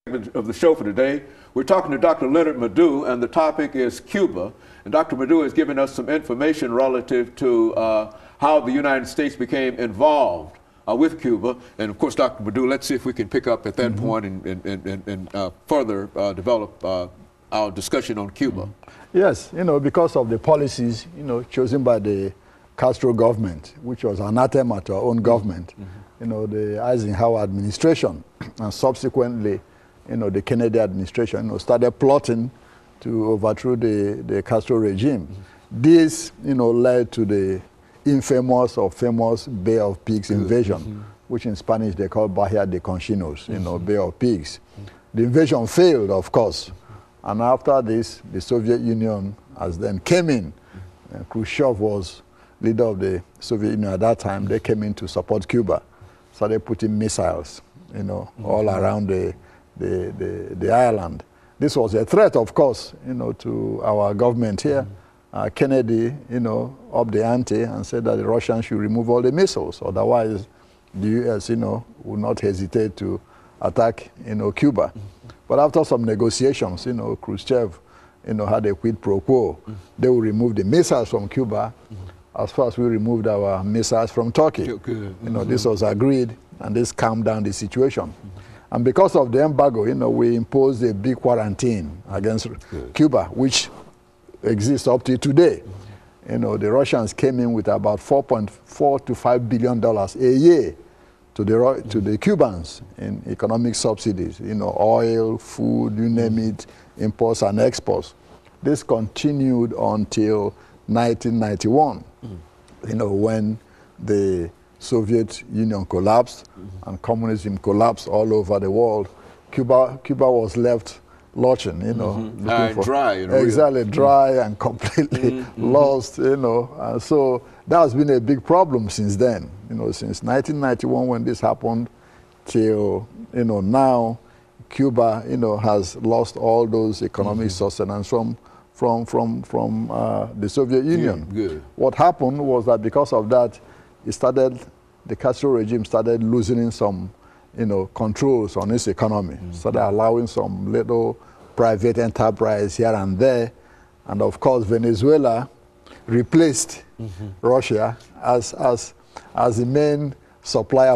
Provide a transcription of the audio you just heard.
Of the show for today. We're talking to Dr. Leonard Madu, and the topic is Cuba. And Dr. Madu has given us some information relative to how the United States became involved with Cuba. And of course, Dr. Madu, let's see if we can pick up at that point and further develop our discussion on Cuba. Yes, because of the policies, chosen by the Castro government, which was anathema to our own government, the Eisenhower administration, and subsequently, the Kennedy administration, started plotting to overthrow the Castro regime. This, led to the infamous or famous Bay of Pigs invasion, which in Spanish they call Bahia de Conchinos, Bay of Pigs. The invasion failed, of course, and after this, the Soviet Union as then came in. Khrushchev was leader of the Soviet Union at that time. They came in to support Cuba, started putting missiles, all around the island. This was a threat, of course, to our government here. Kennedy, upped the ante and said that the Russians should remove all the missiles. Otherwise, the U.S., would not hesitate to attack, Cuba. But after some negotiations, Khrushchev, had a quid pro quo. They will remove the missiles from Cuba as far as we removed our missiles from Turkey. This was agreed, and this calmed down the situation. And because of the embargo, we imposed a big quarantine against Cuba, which exists up to today. The Russians came in with about $4.4 to $5 billion a year to the Cubans in economic subsidies, oil, food, you name it, imports and exports. This continued until 1991, when the Soviet Union collapsed and communism collapsed all over the world. Cuba was left lurching, dry, exactly, dry and completely lost, and so that has been a big problem since then, since 1991 when this happened till, now Cuba, has lost all those economic sustenance from the Soviet Union. What happened was that because of that, the Castro regime started loosening some, controls on its economy, started allowing some little private enterprise here and there, and of course Venezuela replaced Russia as the main supplier